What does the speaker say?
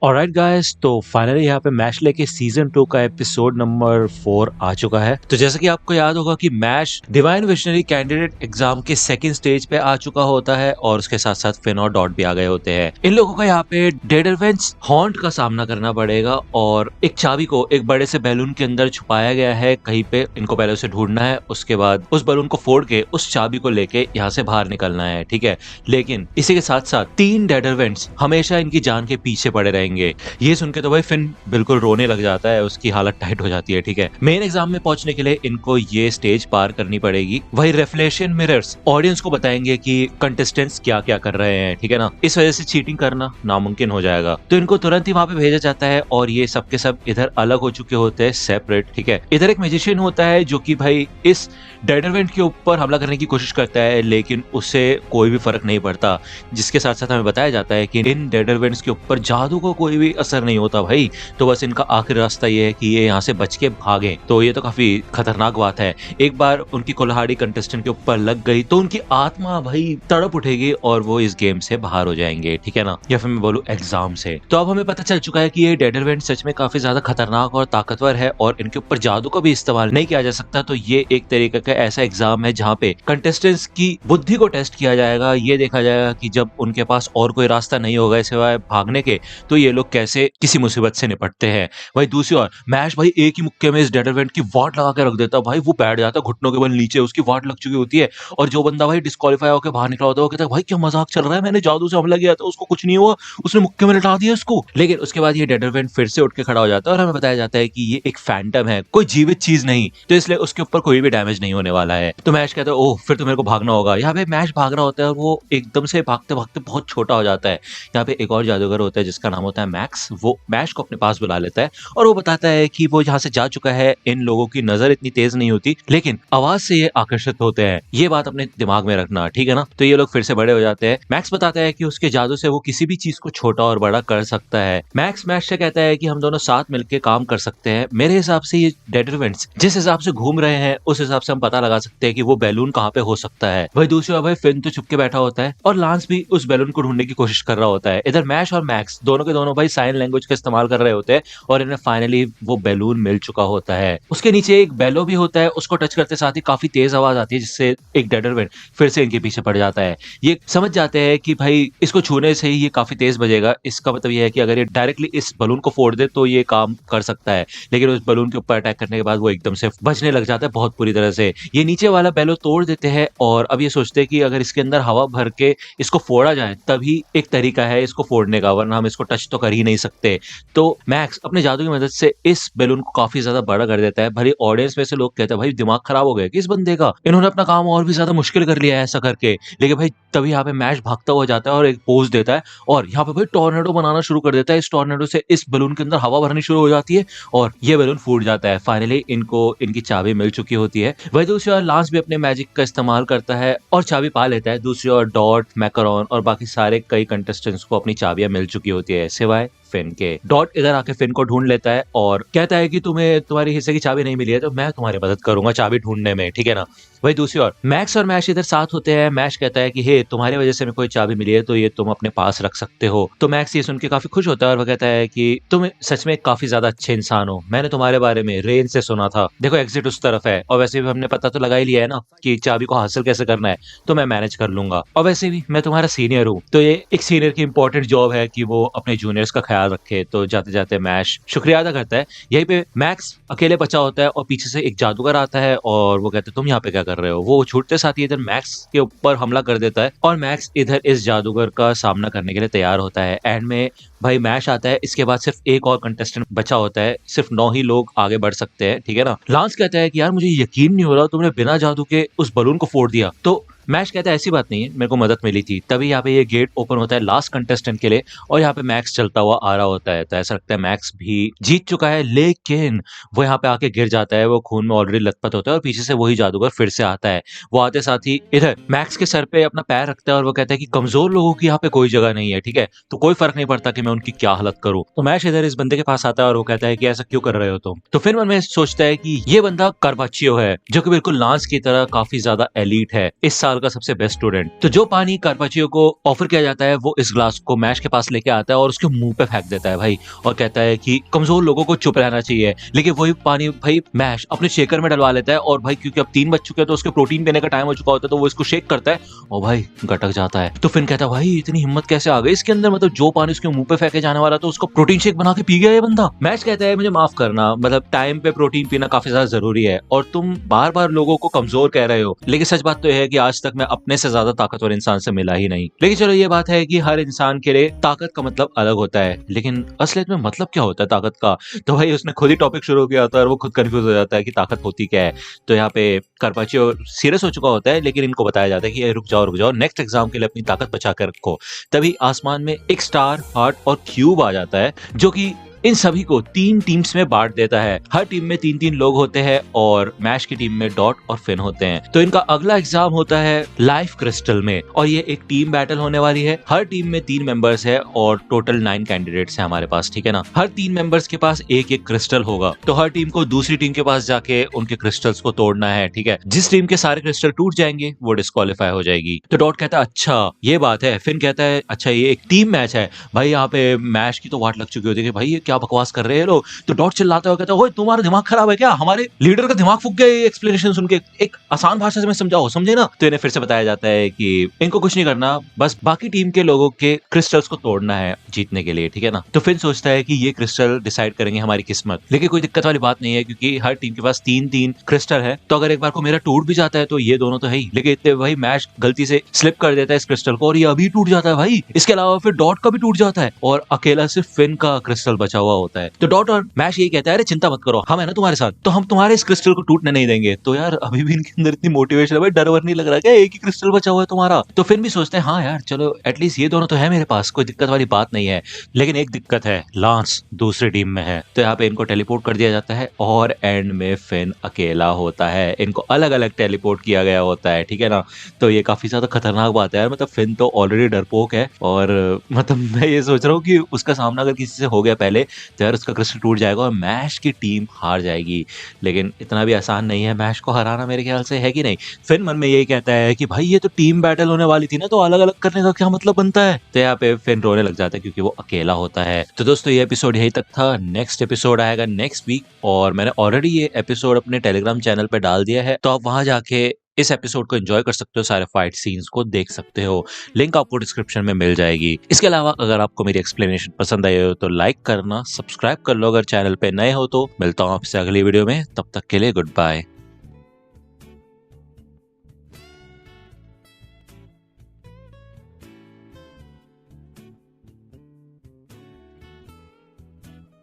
Alright guys, तो finally यहाँ पे मैश लेके सीजन 2 का एपिसोड नंबर 4 आ चुका है। तो जैसा कि आपको याद होगा कि मैश डिवाइन विजनरी कैंडिडेट एग्जाम के सेकंड स्टेज पे आ चुका होता है और उसके साथ साथ फिन और डॉट भी आ गए होते हैं। इन लोगों को यहाँ पे डेडरवेंस हॉन्ट का सामना करना पड़ेगा और एक चाबी को एक बड़े से बैलून के अंदर छुपाया गया है कहीं पे। इनको पहले उसे ढूंढना है, उसके बाद उस बैलून को फोड़ के उस चाबी को लेके यहाँ से बाहर निकलना है, ठीक है। लेकिन इसी के साथ साथ 3 डेडरवेंट्स हमेशा इनकी जान के पीछे पड़े रहेंगे। ये सुन के तो भाई फिन बिल्कुल रोने लग जाता है, उसकी हालत टाइट हो जाती है, ठीक है। मेन एग्जाम में पहुंचने के लिए इनको ये स्टेज पार करनी पड़ेगी। वही रिफ्लेक्शन मिरर्स ऑडियंस को बताएंगे कि कंटेस्टेंट्स क्या क्या कर रहे हैं, ठीक है ना। इस वजह से चीटिंग करना नामुमकिन हो जाएगा, तो इनको तुरंत ही वहां पे भेजा जाता है और ये सबके सब इधर अलग हो चुके होते हैं, सेपरेट, ठीक है। इधर एक मैजिशियन होता है जो कि भाई इस डेडरवेंट के ऊपर हमला करने की कोशिश करता है, लेकिन उससे कोई भी फर्क नहीं पड़ता। जिसके साथ साथ हमें बताया जाता है कि इन डेडरवेंट्स के ऊपर जादू को कोई भी असर नहीं होता भाई। तो बस इनका आखिरी रास्ता ये है कि ये यहाँ से बच के भागे। तो ये तो काफी खतरनाक बात है। एक बार उनकी कुल्हाड़ी कंटेस्टेंट के ऊपर लग गई तो उनकी आत्मा भाई तड़प उठेगी और वो इस गेम से बाहर हो जाएंगे, ठीक है ना, या फिर मैं बोलूं एग्जाम से। तो अब हमें पता चल चुका है कि ये डेडरवेंट सच में काफी ज्यादा खतरनाक और ताकतवर है और इनके ऊपर जादू का भी इस्तेमाल नहीं किया जा सकता। तो ये एक तरीके का ऐसा एग्जाम है जहाँ पे कंटेस्टेंट्स की बुद्धि को टेस्ट किया जाएगा। ये देखा जाएगा कि जब उनके पास और कोई रास्ता नहीं होगा सिवाय भागने के, तो ये लोग कैसे किसी मुसीबत से निपटते हैं। वही दूसरी ओर मैश भाई एक ही मुक्के में इस डेडरवेंट की वाट लगा के रख देता है भाई। वो बैठ जाता है घुटनों के बल नीचे, उसकी वाट लग चुकी होती है और जो बंदा भाई डिस्क्वालीफाई होकर बाहर निकला होता है वो कहता है भाई क्या मजाक चल रहा है, मैंने जादू से हमला किया था, उसको कुछ नहीं हुआ, उसने मुक्के में लटा दिया उसको। लेकिन उसके बाद ये डेडरवेंट फिर से उठ के खड़ा हो जाता है और हमें बताया जाता है कि ये एक फैंटम है, कोई जीवित चीज नहीं, तो इसलिए उसके ऊपर कोई भी डैमेज नहीं होने वाला है। तो मैश कहता है ओह फिर तो मेरे को भागना होगा। यहाँ पे मैश भाग रहा होता है और वो एकदम से भागते भागते बहुत छोटा हो जाता है। यहाँ पे एक और जादूगर होता है जिसका नाम होता है मैक्स। वो मैश को अपने पास बुला लेता है और वो बताता है कि वो यहाँ से जा चुका है। इन लोगों की नजर इतनी तेज नहीं होती लेकिन आवाज से ये आकर्षित होते हैं। ये बात अपने दिमाग में रखना, ठीक है ना। तो ये लोग फिर से बड़े हो जाते हैं। मैक्स बताता है कि उसके जादू से वो किसी भी चीज को छोटा और बड़ा कर सकता है। मैक्स मैश से कहता है कि हम दोनों साथ मिलकर काम कर सकते हैं। मेरे हिसाब से ये डेडरवेंट्स जिस हिसाब से घूम रहे हैं उस हिसाब से हम पता लगा सकते हैं कि वो बैलून कहाँ पे हो सकता है। वही दूसरी ओर भाई फिन तो चुप के बैठा होता है और लांस भी उस बैलून को ढूंढने की कोशिश कर रहा होता है। इधर मैश और मैक्स दोनों के दोनों भाई साइन लैंग्वेज का इस्तेमाल कर रहे होते हैं और इन्हें फाइनली वो बैलून मिल चुका होता है। उसके नीचे एक बेलो भी होता है, उसको टच करते साथ ही काफी तेज आवाज आती है जिससे एक डेडरवेंट फिर से इनके पीछे पड़ जाता है। ये समझ जाते हैं कि भाई इसको छूने से ही ये काफी तेज बजेगा। इसका मतलब ये है कि अगर ये डायरेक्टली इस बलून को फोड़ दे तो ये काम कर सकता है, लेकिन उस बलून के ऊपर अटैक करने के बाद वो एकदम से बचने लग जाता है बहुत बुरी तरह से। ये नीचे वाला बेलो तोड़ देते हैं और अब ये सोचते हैं कि अगर इसके अंदर हवा भर के इसको फोड़ा जाए तभी एक तरीका है इसको फोड़ने का, वरना हम इसको टच तो कर ही नहीं सकते। तो मैक्स अपने जादू की मदद से इस बैलून को काफी ज्यादा बड़ा कर देता है। भले ऑडियंस में से लोग कहते हैं भाई दिमाग खराब हो गया कि इस बंदे का, इन्होंने अपना काम और भी ज्यादा मुश्किल कर लिया है ऐसा करके। लेकिन भाई तभी यहाँ पे मैश भागता हुआ जाता है और एक पोज देता है और यहाँ पे भाई टॉर्नेडो बनाना शुरू कर देता है। इस टॉर्नेडो से इस बैलून के अंदर हवा भरनी शुरू हो जाती है और ये बैलून फूट जाता है। फाइनली इनको इनकी चाबी मिल चुकी होती है। वही दूसरी ओर लांस भी अपने मैजिक का इस्तेमाल करता है और चाबी पा लेता है। दूसरी ओर डॉट, मैकरॉन और बाकी सारे कई कंटेस्टेंट्स को अपनी चाबियां मिल चुकी होती है सिवाय फिन के। डॉट इधर आके फिन को ढूंढ लेता है और कहता है कि तुम्हें तुम्हारी हिस्से की चाबी नहीं मिली है तो मैं तुम्हारी मदद करूंगा चाबी ढूंढने में, ठीक है ना। वही दूसरी ओर मैक्स और मैश इधर साथ होते हैं। मैश कहता है कि हे तुम्हारी वजह से मेरे को चाबी मिली है तो ये तुम अपने पास रख सकते हो। तो मैक्स ये सुन के काफी खुश होता है और वह कहता है कि तुम सच में काफी ज्यादा अच्छे इंसान हो, मैंने तुम्हारे बारे में रेन से सुना था। देखो एग्जिट उस तरफ है और वैसे भी हमने पता तो लगा ही लिया है ना कि चाबी को हासिल कैसे करना है, तो मैं मैनेज कर लूंगा। और वैसे भी मैं तुम्हारा सीनियर हूँ, तो ये एक सीनियर की इंपॉर्टेंट जॉब है कि वो अपने जूनियर्स का ख्याल रखे। तो जाते जाते मैश शुक्रिया अदा करता है। यहीं पे मैक्स अकेले बचा होता है और पीछे से एक जादूगर आता है और वो कहते हैं तुम यहाँ पे क्या कर रहे हो। वो छूटते साथ ही इधर मैक्स के ऊपर हमला कर देता है और मैक्स इधर इस जादूगर का सामना करने के लिए तैयार होता है। एंड में भाई मैश आता है। इसके बाद सिर्फ एक और कंटेस्टेंट बचा होता है, सिर्फ 9 ही लोग आगे बढ़ सकते हैं, ठीक है ना। लांस कहता है कि यार मुझे यकीन नहीं हो रहा तुमने बिना जादू के उस बलून को फोड़ दिया। तो मैश कहता है ऐसी बात नहीं है, मेरे को मदद मिली थी। तभी यहाँ पे ये गेट ओपन होता है लास्ट कंटेस्टेंट के लिए और यहाँ पे मैक्स चलता हुआ आ रहा होता है। तो ऐसा लगता है मैक्स भी जीत चुका है, लेकिन वो यहाँ पे आके गिर जाता है। वो खून में ऑलरेडी लथपथ होता है और पीछे से वही जादूगर फिर से आता है। वो आते साथ ही इधर मैक्स के सर पे अपना पैर रखता है और वो कहता है कि कमजोर लोगों की यहाँ पे कोई जगह नहीं है, ठीक है, तो कोई फर्क नहीं पड़ता कि मैं उनकी क्या हालत करूं। तो मैश इधर इस बंदे के पास आता है और वो कहता है कि ऐसा क्यों कर रहे हो तुम। तो फिर मन में सोचता है कि ये बंदा कार्पाचियो है जो कि बिल्कुल लांस की तरह काफी ज्यादा एलीट है। इस साल साल का सबसे बेस्ट स्टूडेंट। तो जो पानी कार्पाचियो को ऑफर किया जाता है वो इस ग्लास को मैश के पास लेके आता है और उसके मुंह पे फेंक देता है भाई, और कहता है कि कमजोर लोगों को चुप रहना चाहिए। लेकिन वही पानी भाई मैश अपने शेकर में डलवा लेता है, और भाई क्योंकि अब 3 बज चुके हैं तो उसके प्रोटीन पीने का टाइम हो चुका होता है, तो वो इसको शेक करता है और भाई गटक जाता है। तो फिन कहता है भाई इतनी हिम्मत कैसे आ गई इसके अंदर, मतलब जो पानी उसके मुंह पे फेंके जाने वाला तो उसको प्रोटीन शेक बना के पी गया ये बंदा। मैश कहता है मुझे माफ करना, मतलब टाइम पे प्रोटीन पीना काफी ज्यादा जरूरी है, और तुम बार बार लोगों को कमजोर कह रहे हो, लेकिन सच बात तो यह है कि आज तक मैं अपने से ज्यादा ताकतवर इंसान से मिला ही नहीं। लेकिन चलो ये बात है कि हर इंसान के लिए ताकत का मतलब अलग होता है, लेकिन असलियत में मतलब क्या होता है ताकत का? तो भाई उसने खुद ही टॉपिक शुरू किया होता है और वो खुद कंफ्यूज हो जाता है कि ताकत होती क्या है। तो यहाँ पे कार्पाचियो सीरियस हो चुका होता है, लेकिन इनको बताया जाता है कि रुक जाओ नेक्स्ट एग्जाम के लिए अपनी ताकत बचा कर रखो। तभी आसमान में एक स्टार, हार्ट और क्यूब आ जाता है, जो कि इन सभी को 3 टीम्स में बांट देता है। हर टीम में 3-3 लोग होते हैं और मैश की टीम में डॉट और फिन होते हैं। तो इनका अगला एग्जाम होता है लाइफ क्रिस्टल में, और ये एक टीम बैटल होने वाली है। हर टीम में 3 मेंबर्स है और टोटल 9 कैंडिडेट्स हैं हमारे पास, ठीक है ना। हर 3 मेंबर्स के पास एक एक क्रिस्टल होगा, तो हर टीम को दूसरी टीम के पास जाके उनके क्रिस्टल्स को तोड़ना है, ठीक है। जिस टीम के सारे क्रिस्टल टूट जाएंगे वो डिस्क्वालीफाई हो जाएगी। तो डॉट कहता है अच्छा ये बात है। फिन कहता है अच्छा ये एक टीम मैच है भाई, यहाँ पे मैच की तो वाट लग चुकी होती है कि भाई ये क्या बकवास कर रहे हैं लोग। तो डॉट चिल्लाता हुआ कहता है ओए तुम्हारा दिमाग खराब है क्या, हमारे लीडर का दिमाग फूक गया ये एक्सप्लेनेशन सुन के, एक आसान भाषा से मैं समझाओ, समझे ना। तो इन्हें फिर से बताया जाता है कि इनको कुछ नहीं करना, बस बाकी टीम के लोगों के क्रिस्टल्स को तोड़ना है जीतने के लिए, ठीक है ना। तो फिन सोचता है कि ये क्रिस्टल डिसाइड करेंगे हमारी किस्मत, लेकिन कोई दिक्कत वाली बात नहीं है क्योंकि हर टीम के पास 3-3 क्रिस्टल है। तो अगर एक बार को मेरा टूट भी जाता है तो ये दोनों तो है ही, लेकिन इतने भाई मैच गलती से स्लिप कर देता है इस क्रिस्टल को और ये अभी टूट जाता है भाई। इसके अलावा फिर डॉट का भी टूट जाता है और अकेला सिर्फ फिन का क्रिस्टल बचा हुआ होता है। तो डॉट और मैश यही कहता है अरे चिंता मत करो, हम है ना तुम्हारे साथ, तो हम तुम्हारे इस क्रिस्टल को टूटने नहीं देंगे। तो यार अभी भी इनके अंदर इतनी मोटिवेशन है भाई, डर वर नहीं लग रहा क्या, एक ही क्रिस्टल बचा हुआ है तुम्हारा। तो फिर भी सोचते हैं हाँ यार चलो एटलीस्ट ये दोनों तो है मेरे पास, कोई दिक्कत वाली बात नहीं है। लेकिन एक दिक्कत है, लांस दूसरी टीम में है। तो यहाँ पे इनको टेलीपोर्ट कर दिया जाता है और एंड में फिन अकेला होता है। इनको अलग अलग टेलीपोर्ट किया गया होता है, ठीक है ना। तो ये काफी ज्यादा खतरनाक बात है यार, मतलब फिन तो ऑलरेडी डरपोक है और मतलब मैं ये सोच रहा हूँ कि उसका सामना अगर किसी से हो गया पहले तो यार उसका क्रिस्टल टूट जाएगा और मैश की टीम हार जाएगी। लेकिन इतना भी आसान नहीं है मैश को हराना मेरे ख्याल से, है कि नहीं। फिन मन में यही कहता है कि भाई ये तो टीम बैटल होने वाली थी ना, तो अलग अलग करने का क्या मतलब बनता है। तो यहाँ पे फिन रोने लग जाता है क्योंकि वो अकेला होता है। तो दोस्तों ये एपिसोड यही तक था, नेक्स्ट एपिसोड आएगा नेक्स्ट वीक, और मैंने ऑलरेडी ये एपिसोड अपने टेलीग्राम चैनल पे डाल दिया है, तो आप वहां जाके इस एपिसोड को एंजॉय कर सकते हो, सारे फाइट सीन्स को देख सकते हो। लिंक आपको डिस्क्रिप्शन में मिल जाएगी। इसके अलावा अगर आपको मेरी एक्सप्लेनेशन पसंद आई हो तो लाइक करना, सब्सक्राइब कर लो अगर चैनल पे नए हो तो। मिलता हूँ आपसे अगली वीडियो में, तब तक के लिए गुड बाय।